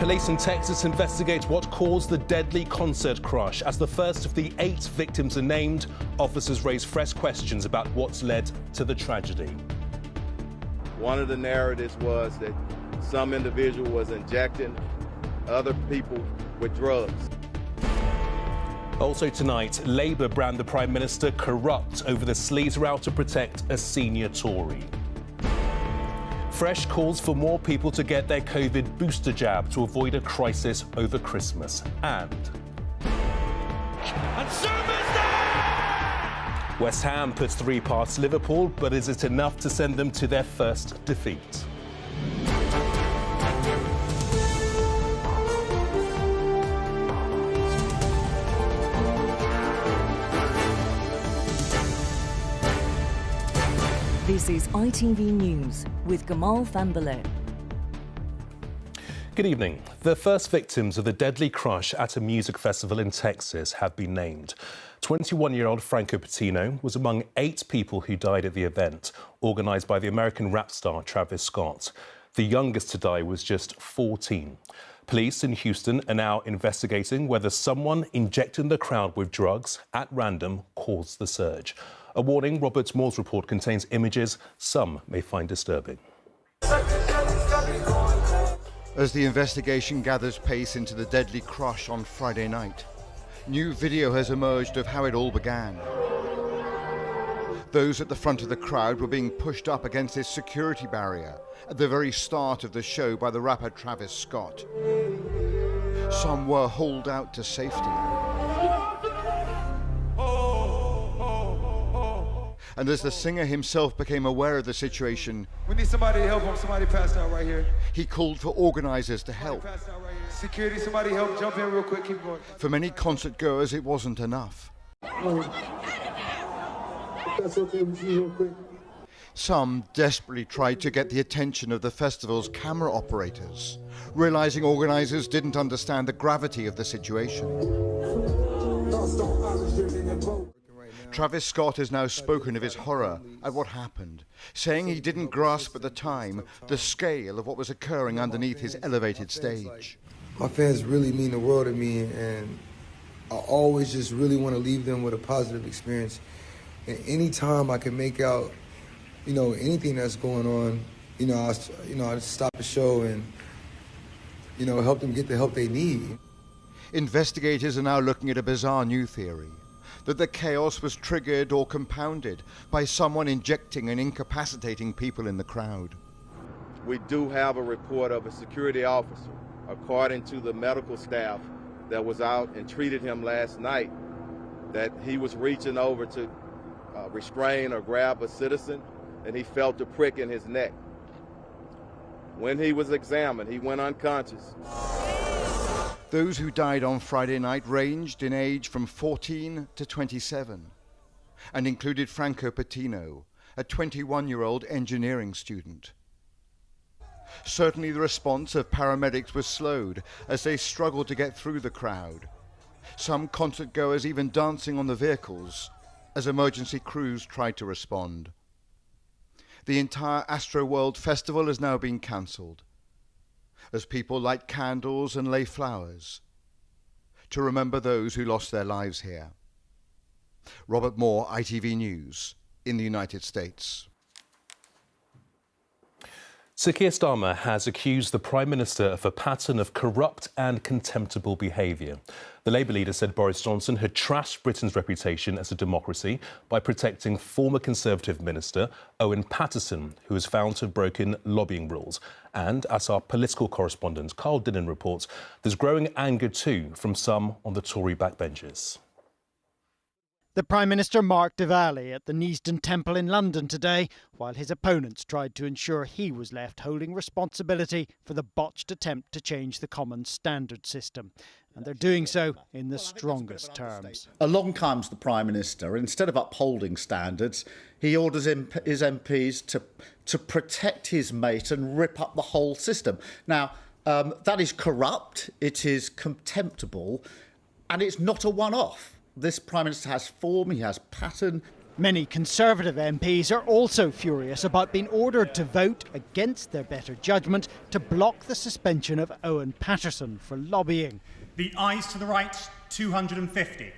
Police in Texas investigate what caused the deadly concert crush. As the first of the 8 victims are named, officers raise fresh questions about what's led to the tragedy. One of the narratives was that some individual was injecting other people with drugs. Also tonight, Labour brand the Prime Minister corrupt over the sleazer out to protect a senior Tory. Fresh calls for more people to get their COVID booster jab to avoid a crisis over Christmas. And West Ham puts 3 past Liverpool, but is it enough to send them to their first defeat? This is ITV News with Gamal Fahnbulleh. Good evening. The first victims of the deadly crush at a music festival in Texas have been named. 21-year-old Franco Patino was among 8 people who died at the event, organised by the American rap star Travis Scott. The youngest to die was just 14. Police in Houston are now investigating whether someone injecting the crowd with drugs at random caused the surge. A warning, Robert Moore's report contains images some may find disturbing. As the investigation gathers pace into the deadly crush on Friday night, new video has emerged of how it all began. Those at the front of the crowd were being pushed up against this security barrier at the very start of the show by the rapper Travis Scott. Some were hauled out to safety. And as the singer himself became aware of the situation, we need somebody to help him. Somebody passed out right here. He called for organisers to help. Right, security, somebody help, jump in real quick, keep going. For many concert goers, it wasn't enough. That's okay, real quick. Some desperately tried to get the attention of the festival's camera operators, realising organisers didn't understand the gravity of the situation. Travis Scott has now spoken of his horror at what happened, saying he didn't grasp at the time the scale of what was occurring underneath his elevated stage. My fans really mean the world to me, and I always just really want to leave them with a positive experience. And anytime I can make out, anything that's going on, I stop the show and, help them get the help they need. Investigators are now looking at a bizarre new theory, that the chaos was triggered or compounded by someone injecting and incapacitating people in the crowd. We do have a report of a security officer, according to the medical staff that was out and treated him last night, that he was reaching over to restrain or grab a citizen, and he felt a prick in his neck. When he was examined, he went unconscious. Those who died on Friday night ranged in age from 14 to 27 and included Franco Patino, a 21-year-old engineering student. Certainly the response of paramedics was slowed as they struggled to get through the crowd. Some concert goers even dancing on the vehicles as emergency crews tried to respond. The entire Astroworld festival has now been cancelled, as people light candles and lay flowers to remember those who lost their lives here. Robert Moore, ITV News, in the United States. Sir Keir Starmer has accused the Prime Minister of a pattern of corrupt and contemptible behaviour. The Labour leader said Boris Johnson had trashed Britain's reputation as a democracy by protecting former Conservative Minister Owen Paterson, who was found to have broken lobbying rules. And, as our political correspondent Carl Dinnan reports, there's growing anger too from some on the Tory backbenches. The Prime Minister marked Diwali at the Neasden Temple in London today, while his opponents tried to ensure he was left holding responsibility for the botched attempt to change the Common Standard system. And they're doing so in the strongest terms. Along comes the Prime Minister. Instead of upholding standards, he orders his MPs to protect his mate and rip up the whole system. Now, that is corrupt, it is contemptible, and it's not a one-off. This Prime Minister has form, he has pattern. Many Conservative MPs are also furious about being ordered to vote against their better judgment to block the suspension of Owen Paterson for lobbying. The ayes to the right, 250.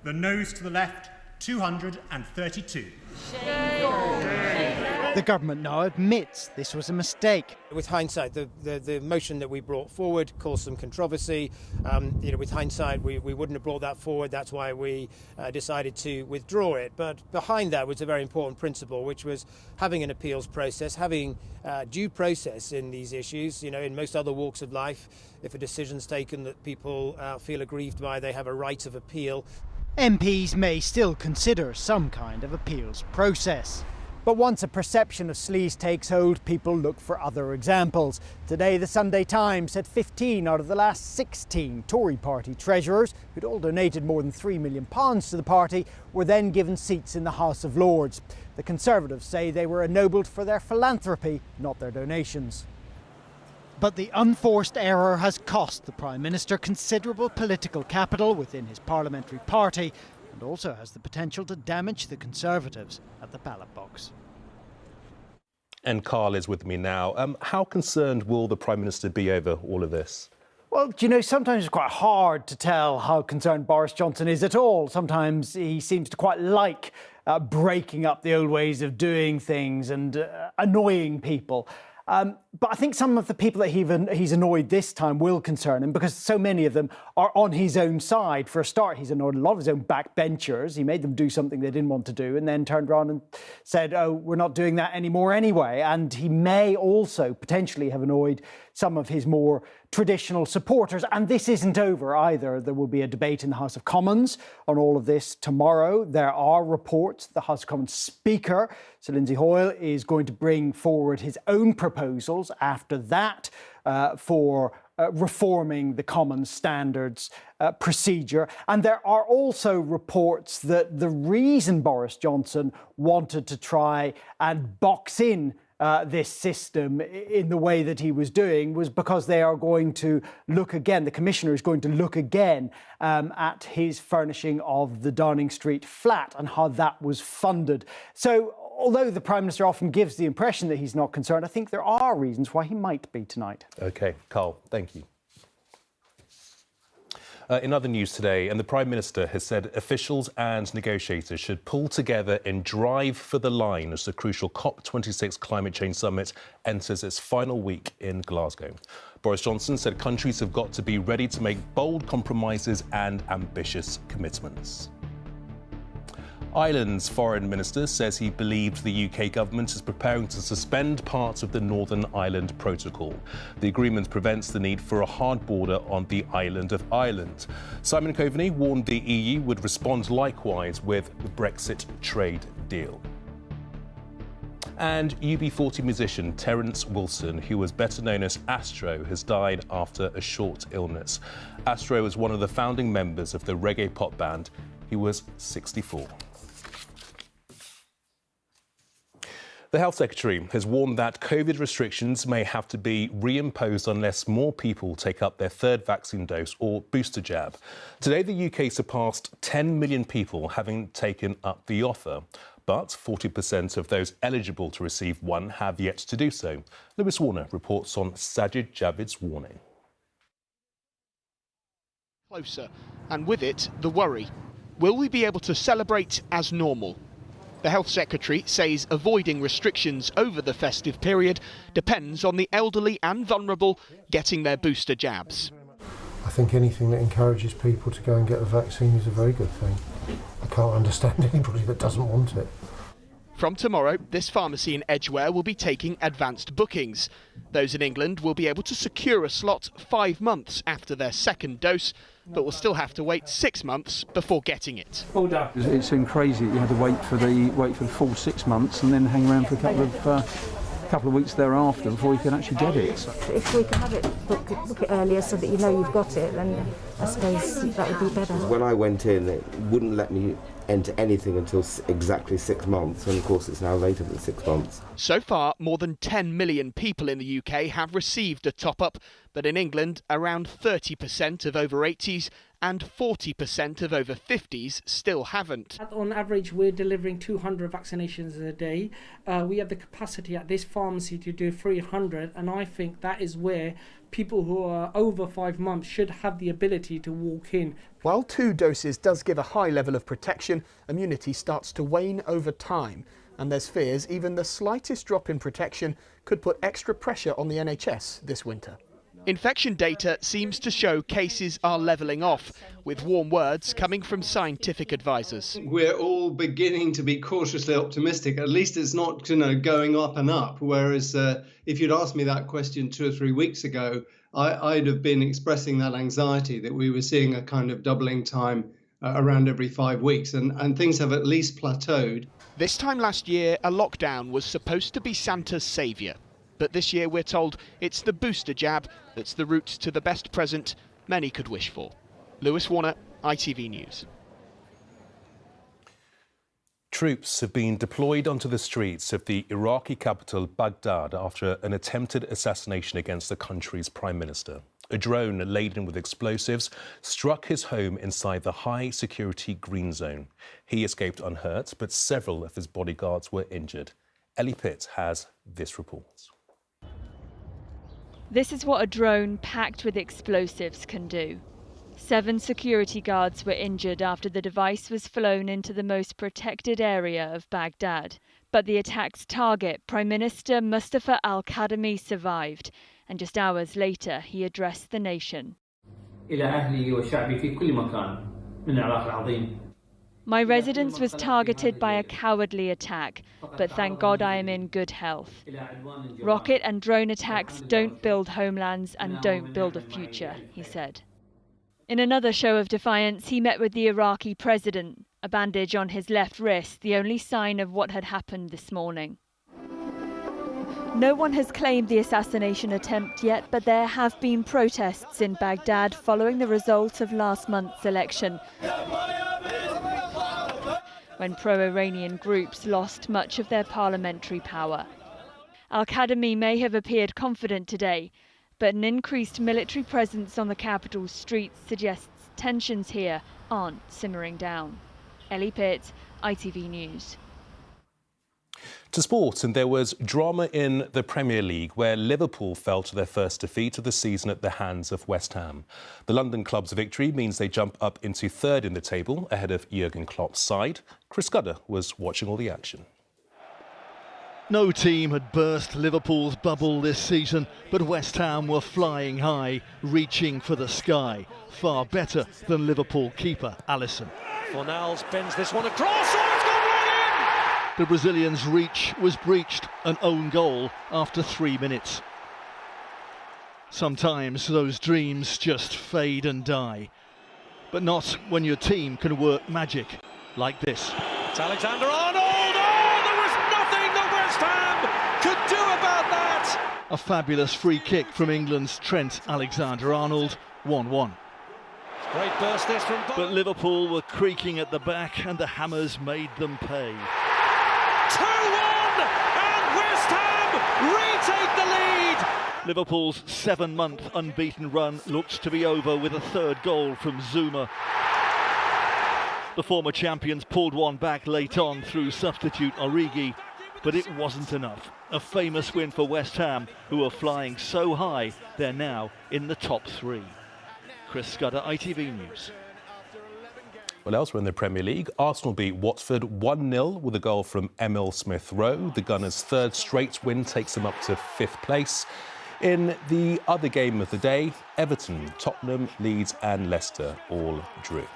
The noes to the left, 232. The government now admits this was a mistake. With hindsight, the motion that we brought forward caused some controversy. With hindsight, we wouldn't have brought that forward. That's why we decided to withdraw it. But behind that was a very important principle, which was having an appeals process, having due process in these issues. In most other walks of life, if a decision's taken that people feel aggrieved by, they have a right of appeal. MPs may still consider some kind of appeals process. But once a perception of sleaze takes hold, people look for other examples. Today, the Sunday Times said 15 out of the last 16 Tory party treasurers, who'd all donated more than £3 million to the party, were then given seats in the House of Lords. The Conservatives say they were ennobled for their philanthropy, not their donations. But the unforced error has cost the Prime Minister considerable political capital within his parliamentary party, and also has the potential to damage the Conservatives at the ballot box. And Carl is with me now. How concerned will the Prime Minister be over all of this? Well, sometimes it's quite hard to tell how concerned Boris Johnson is at all. Sometimes he seems to quite like breaking up the old ways of doing things and annoying people. But I think some of the people that he's annoyed this time will concern him, because so many of them are on his own side. For a start, he's annoyed a lot of his own backbenchers. He made them do something they didn't want to do and then turned around and said, oh, we're not doing that anymore anyway. And he may also potentially have annoyed some of his more traditional supporters. And this isn't over either. There will be a debate in the House of Commons on all of this tomorrow. There are reports the House of Commons Speaker, Sir Lindsay Hoyle, is going to bring forward his own proposals after that for reforming the Commons Standards procedure. And there are also reports that the reason Boris Johnson wanted to try and box in this system in the way that he was doing was because they are going to look again, the Commissioner is going to look again at his furnishing of the Downing Street flat and how that was funded. So although the Prime Minister often gives the impression that he's not concerned, I think there are reasons why he might be tonight. OK, Carl, thank you. In other news today, and the Prime Minister has said officials and negotiators should pull together and drive for the line as the crucial COP26 climate change summit enters its final week in Glasgow. Boris Johnson said countries have got to be ready to make bold compromises and ambitious commitments. Ireland's foreign minister says he believes the UK government is preparing to suspend parts of the Northern Ireland Protocol. The agreement prevents the need for a hard border on the island of Ireland. Simon Coveney warned the EU would respond likewise with the Brexit trade deal. And UB40 musician Terence Wilson, who was better known as Astro, has died after a short illness. Astro was one of the founding members of the reggae pop band. He was 64. The Health Secretary has warned that COVID restrictions may have to be reimposed unless more people take up their third vaccine dose or booster jab. Today, the UK surpassed 10 million people having taken up the offer, but 40% of those eligible to receive one have yet to do so. Lewis Warner reports on Sajid Javid's warning. Closer, and with it, the worry. Will we be able to celebrate as normal? The Health Secretary says avoiding restrictions over the festive period depends on the elderly and vulnerable getting their booster jabs. I think anything that encourages people to go and get the vaccine is a very good thing. I can't understand anybody that doesn't want it. From tomorrow, this pharmacy in Edgware will be taking advanced bookings. Those in England will be able to secure a slot 5 months after their second dose, but will still have to wait 6 months before getting it. It seemed crazy that you had to wait for the full 6 months and then hang around for a couple of weeks thereafter before you can actually get it. If we could have it, book it earlier so that you know you've got it, then I suppose that would be better. When I went in, it wouldn't let me enter anything until exactly 6 months, and of course it's now later than 6 months. So far, more than 10 million people in the UK have received a top-up, but in England, around 30% of over 80s and 40% of over 50s still haven't. On average, we're delivering 200 vaccinations a day. We have the capacity at this pharmacy to do 300, and I think that is where people who are over 5 months should have the ability to walk in. While 2 doses does give a high level of protection, immunity starts to wane over time, and there's fears even the slightest drop in protection could put extra pressure on the NHS this winter. Infection data seems to show cases are levelling off, with warm words coming from scientific advisors. We're all beginning to be cautiously optimistic. At least it's not, going up and up. Whereas if you'd asked me that question 2 or 3 weeks ago, I'd have been expressing that anxiety that we were seeing a kind of doubling time around every 5 weeks, and things have at least plateaued. This time last year, a lockdown was supposed to be Santa's saviour. But this year we're told it's the booster jab that's the route to the best present many could wish for. Lewis Warner, ITV News. Troops have been deployed onto the streets of the Iraqi capital Baghdad after an attempted assassination against the country's prime minister. A drone laden with explosives struck his home inside the high-security green zone. He escaped unhurt, but several of his bodyguards were injured. Ellie Pitt has this report. This is what a drone packed with explosives can do. 7 security guards were injured after the device was flown into the most protected area of Baghdad. But the attack's target, Prime Minister Mustafa al-Kadhimi, survived, and just hours later he addressed the nation. My residence was targeted by a cowardly attack, but thank God I am in good health. Rocket and drone attacks don't build homelands and don't build a future, he said. In another show of defiance, he met with the Iraqi president, a bandage on his left wrist, the only sign of what had happened this morning. No one has claimed the assassination attempt yet, but there have been protests in Baghdad following the result of last month's election, when pro-Iranian groups lost much of their parliamentary power. Al-Kadhimi may have appeared confident today, but an increased military presence on the capital's streets suggests tensions here aren't simmering down. Ellie Pitt, ITV News. To sport, and there was drama in the Premier League where Liverpool fell to their first defeat of the season at the hands of West Ham. The London club's victory means they jump up into third in the table ahead of Jurgen Klopp's side. Chris Scudder was watching all the action. No team had burst Liverpool's bubble this season, but West Ham were flying high, reaching for the sky. Far better than Liverpool keeper Alisson. Fornals bends this one across. Oh, it's gone right in! The Brazilian's reach was breached, an own goal after 3 minutes. Sometimes those dreams just fade and die, but not when your team can work magic like this. It's Alexander-Arnold! Oh, there was nothing that West Ham could do about that! A fabulous free kick from England's Trent Alexander-Arnold, 1-1. Great burst this from... But Liverpool were creaking at the back and the hammers made them pay. 2-1 and West Ham retake the lead! Liverpool's 7-month unbeaten run looked to be over with a third goal from Zuma. The former champions pulled one back late on through substitute Origi, but it wasn't enough. A famous win for West Ham, who are flying so high they're now in the top 3. Chris Scudder, ITV News. Well, elsewhere in the Premier League, Arsenal beat Watford 1-0 with a goal from Emil Smith-Rowe. The Gunners' third straight win takes them up to 5th place. In the other game of the day, Everton, Tottenham, Leeds and Leicester all drew.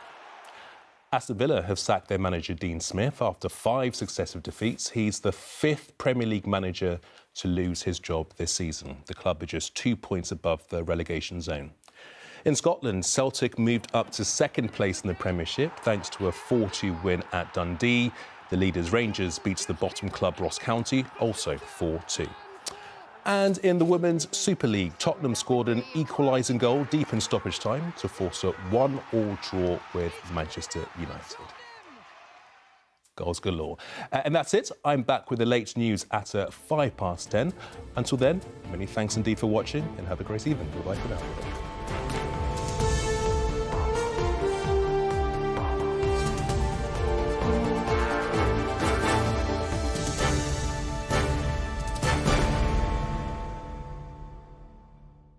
Aston Villa have sacked their manager Dean Smith after 5 successive defeats. He's the 5th Premier League manager to lose his job this season. The club are just 2 points above the relegation zone. In Scotland, Celtic moved up to 2nd place in the Premiership thanks to a 4-2 win at Dundee. The leaders Rangers beats the bottom club Ross County, also 4-2. And in the Women's Super League, Tottenham scored an equalising goal deep in stoppage time to force a 1-1 draw with Manchester United. Goals galore. And that's it. I'm back with the late news at 10:05. Until then, many thanks indeed for watching and have a great evening. Goodbye for now.